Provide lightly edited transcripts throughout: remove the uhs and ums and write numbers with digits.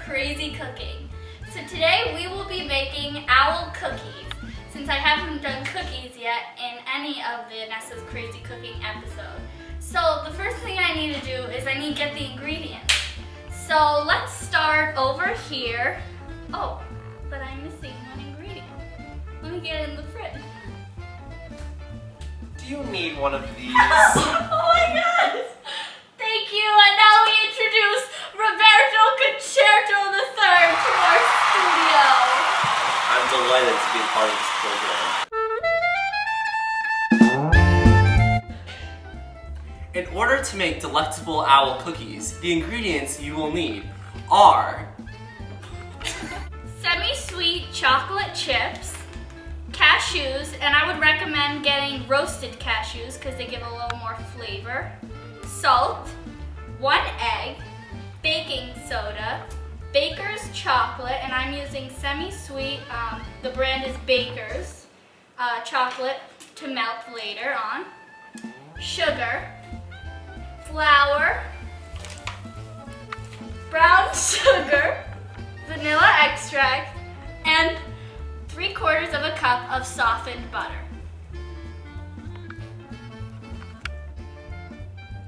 Crazy cooking. So today we will be making owl cookies, since I haven't done cookies yet in any of the Anessa's Crazy Cooking episode. So the first thing I need to do is I need to get the ingredients. So let's start over here. Oh, but I'm missing one ingredient. Let me get it in the fridge. Do you need one of these? Oh my god! Thank you, and now we introduce Roberto Concerto III to our studio. I'm delighted to be a part of this program. In order to make delectable owl cookies, the ingredients you will need are semi-sweet chocolate chips, cashews, and I would recommend getting roasted cashews because they give a little more flavor, salt, 1 egg, baking soda, baker's chocolate, and I'm using semi-sweet, the brand is Baker's, chocolate to melt later on, sugar, flour, brown sugar, vanilla extract, and 3/4 of a cup of softened butter.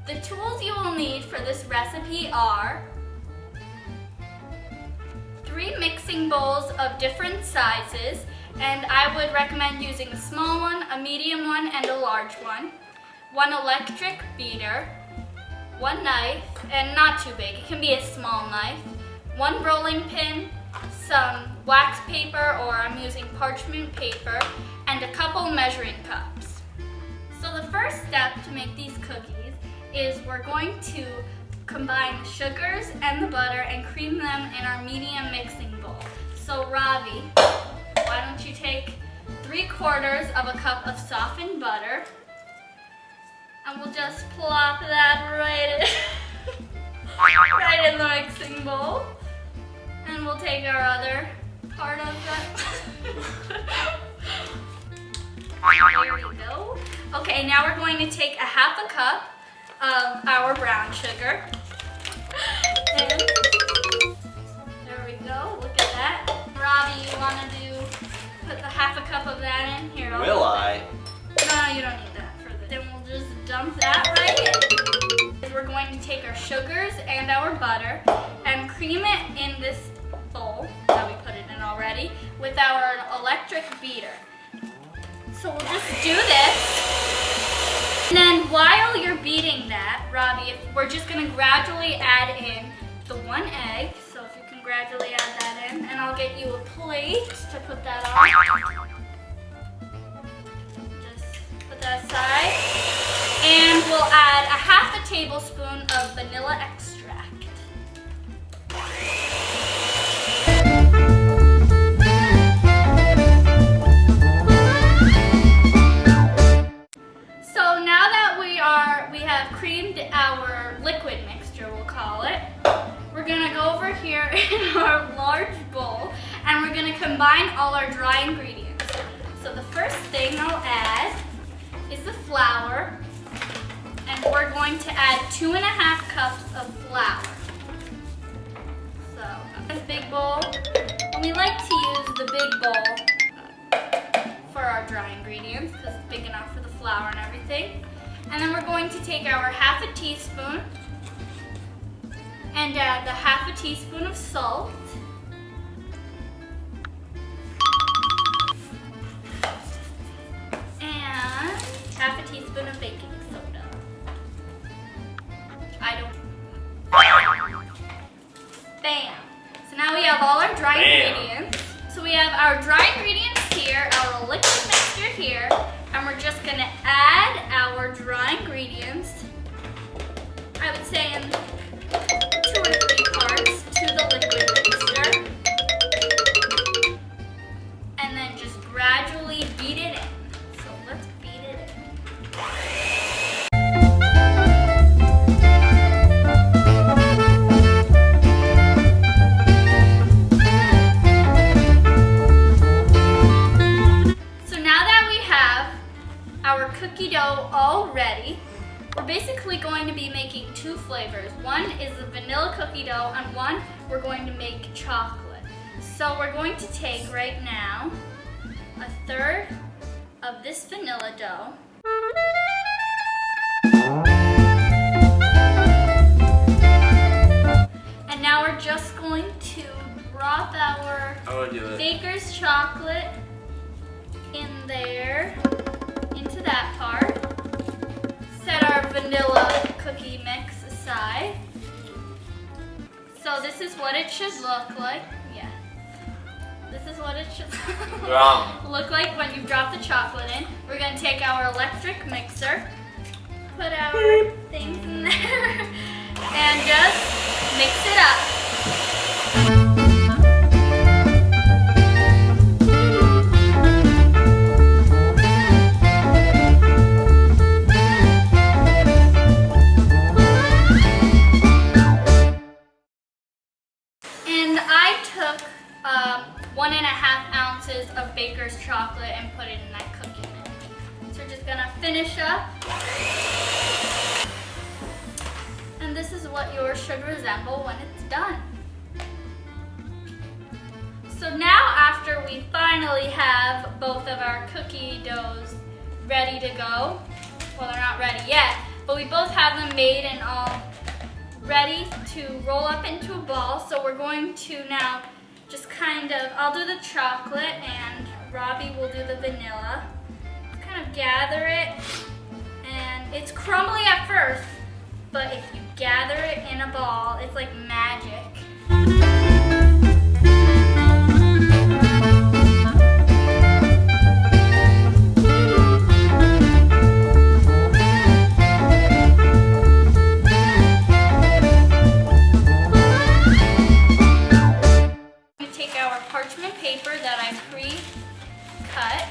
The tools you will need for this recipe are 3 mixing bowls of different sizes, and I would recommend using a small one, a medium one, and a large one, 1 electric beater, 1 knife, and not too big, it can be a small knife, 1 rolling pin, some wax paper, or I'm using parchment paper, and a couple measuring cups. So the first step to make these cookies is we're going to combine the sugars and the butter and cream them in our medium mixing bowl. So Ravi, why don't you take 3/4 of a cup of softened butter, and we'll just plop that right in the mixing bowl. And we'll take our other part of that. There we go. Okay, now we're going to take a 1/2 cup of our brown sugar. And there we go, look at that. Ravi, you want to put the 1/2 cup of that in? Here, Will I? No, you don't need that for this. Then we'll just dump that right in. We're going to take our sugars and our butter and cream it in this bowl that we put it in already with our electric beater. So we'll just do this. And then while you're beating that, Ravi, we're just going to gradually add in the 1 egg. So if you can gradually add that in, and I'll get you a plate to put that on. Just put that aside. And we'll add a 1/2 tablespoon of vanilla extract. So now that we have creamed our liquid mixture, we'll call it, we're gonna go over here in our large bowl and we're gonna combine all our dry ingredients. So the first thing I'll add is the flour, and we're going to add 2.5 cups of flour. So this big bowl, and we like to use the big bowl for our dry ingredients because it's big enough for the flour and everything. And then we're going to take our 1/2 teaspoon and add the 1/2 teaspoon of salt. And 1/2 teaspoon of baking soda. Bam! So now we have all our dry ingredients. So we have our dry ingredients here, our liquid mixture here, and we're just gonna add our dry ingredients, I would say in 2 or 3 parts to the liquid mixture. flavors. One is the vanilla cookie dough, and one we're going to make chocolate. So we're going to take right now 1/3 of this vanilla dough. And now we're just going to drop our baker's chocolate in there, into that part. Set our vanilla cookie mix aside. So this is what it should look like. Yeah. This is what it should look like when you drop the chocolate in. We're going to take our electric mixer, put our things in there, and just mix it up. And I took 1.5 ounces of baker's chocolate and put it in that cookie mix. So we're just gonna finish up. And this is what yours should resemble when it's done. So now after we finally have both of our cookie doughs ready to go, well, they're not ready yet, but we both have them made and all ready to roll up into a ball. So we're going to now just kind of, I'll do the chocolate and Robbie will do the vanilla. Kind of gather it, and it's crumbly at first, but if you gather it in a ball, it's like magic. Parchment paper that I pre-cut,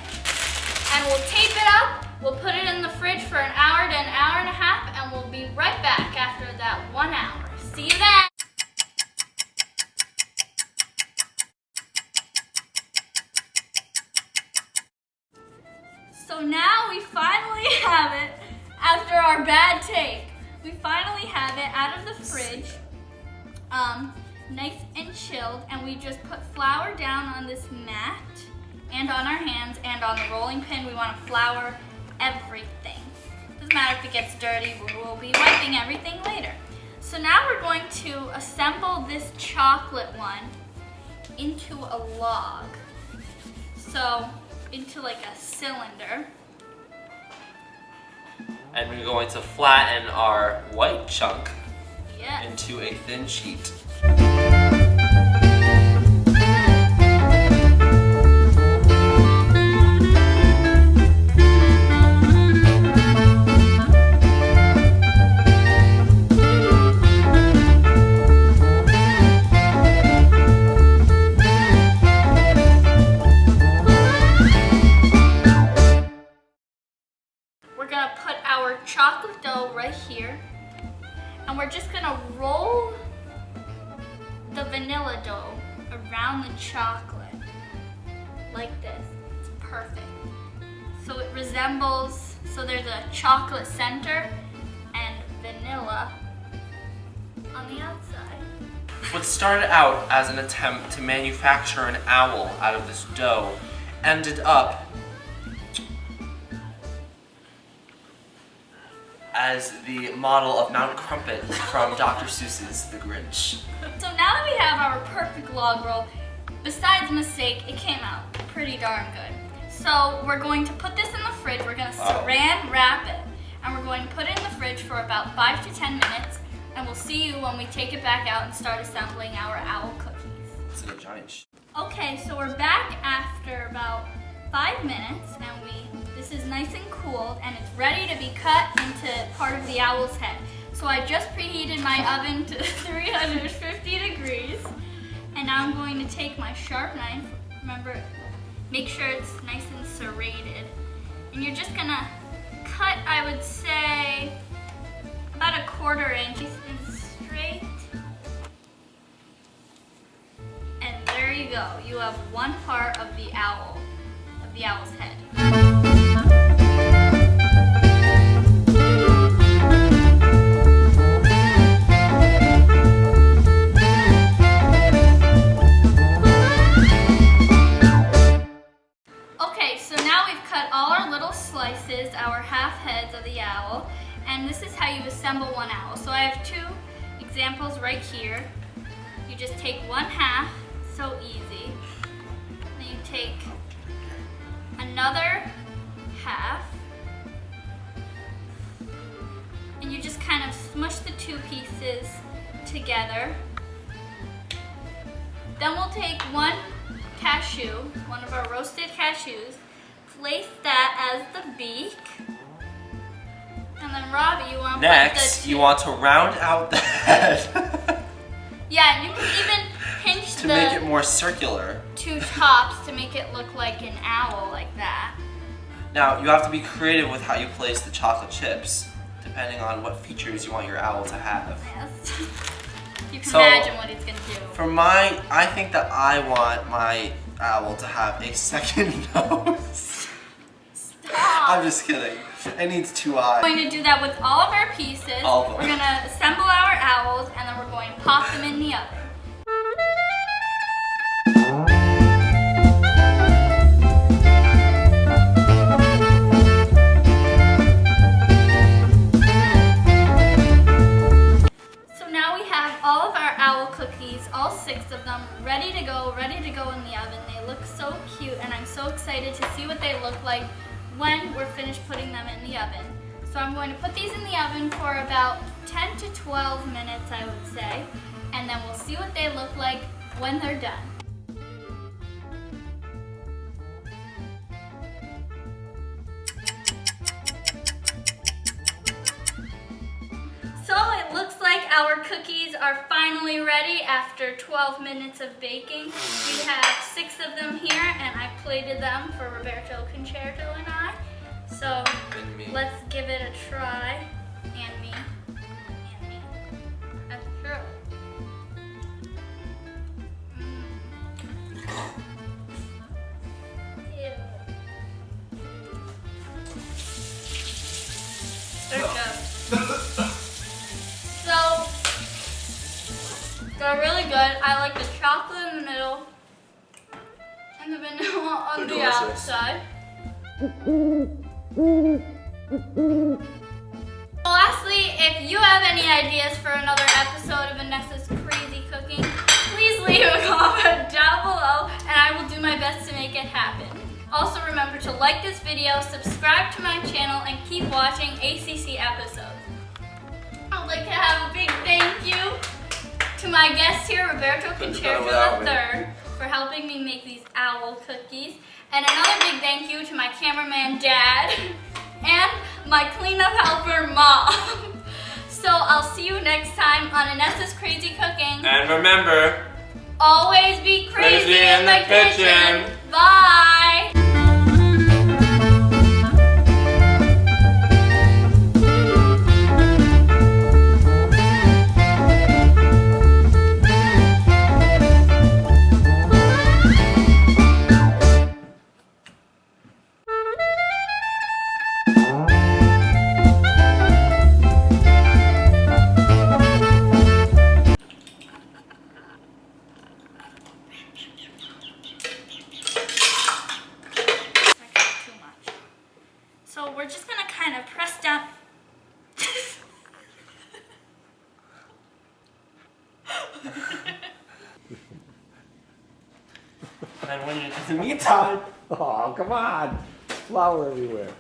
and we'll tape it up. We'll put it in the fridge for an hour to an hour and a half, and we'll be right back after that 1 hour. See you then. So now we finally have it after our bad take. We finally have it out of the fridge. Nice and chilled, and we just put flour down on this mat and on our hands and on the rolling pin. We want to flour everything. Doesn't matter if it gets dirty, we'll be wiping everything later. So now we're going to assemble this chocolate one into a log. So into like a cylinder. And we're going to flatten our white chunk into a thin sheet. We're gonna put our chocolate dough right here, and we're just gonna roll the vanilla dough around the chocolate like this. It's perfect. So it resembles, so there's a chocolate center and vanilla on the outside. What started out as an attempt to manufacture an owl out of this dough ended up as the model of Mount Crumpet from Dr. Seuss's The Grinch. So now that we have our perfect log roll, besides mistake, it came out pretty darn good. So we're going to put this in the fridge. We're going to saran wrap it, and we're going to put it in the fridge for about 5 to 10 minutes, and we'll see you when we take it back out and start assembling our owl cookies. It's a giant. Okay, so we're back after about 5 minutes, and this is nice and cooled, and it's ready to be cut into part of the owl's head. So I just preheated my oven to 350 degrees, and now I'm going to take my sharp knife. Remember, make sure it's nice and serrated. And you're just gonna cut, I would say, about 1/4 inch and straight. And there you go. You have one part of the owl's head. assemble one owl. So I have two examples right here. You just take one half, so easy. Then you take another half, and you just kind of smush the two pieces together. Then we'll take one cashew, one of our roasted cashews, place that as the beak. And then Robbie, you want to Next, you want to round out the head. Yeah, and you can even pinch to make it more circular. Two tops to make it look like an owl, like that. Now, you have to be creative with how you place the chocolate chips, depending on what features you want your owl to have. Yes. You can So, imagine what he's gonna do. For I think that I want my owl to have a second nose. Stop. I'm just kidding. It needs two eyes. We're going to do that with all of our pieces. All of them. We're going to assemble our owls, and then we're going to pop them in the oven. So now we have all of our owl cookies, all 6 of them, ready to go in the oven. They look so cute, and I'm so excited to see what they look like when we're finished putting them in the oven. So I'm going to put these in the oven for about 10 to 12 minutes, I would say, and then we'll see what they look like when they're done. So it looks like our cookies are finally ready after 12 minutes of baking. We have 6 of them here, and I plated them for Roberto Concerto and I. So let's give it a try. And me. And me. That's true. Ew. They're good. So, they're really good. I like the chocolate in the middle and the vanilla on the outside. Lastly, if you have any ideas for another episode of Anessa's Crazy Cooking, please leave a comment down below and I will do my best to make it happen. Also remember to like this video, subscribe to my channel, and keep watching ACC episodes. I'd like to have a big thank you to my guest here, Roberto Concerto III, for helping me make these owl cookies. And another big thank you to my cameraman, Dad, and my cleanup helper, Mom. So I'll see you next time on Anessa's Crazy Cooking. And remember, always be crazy in the kitchen. Bye. So we're just gonna kind of press down. And when in the meantime, Oh, come on. Flour everywhere.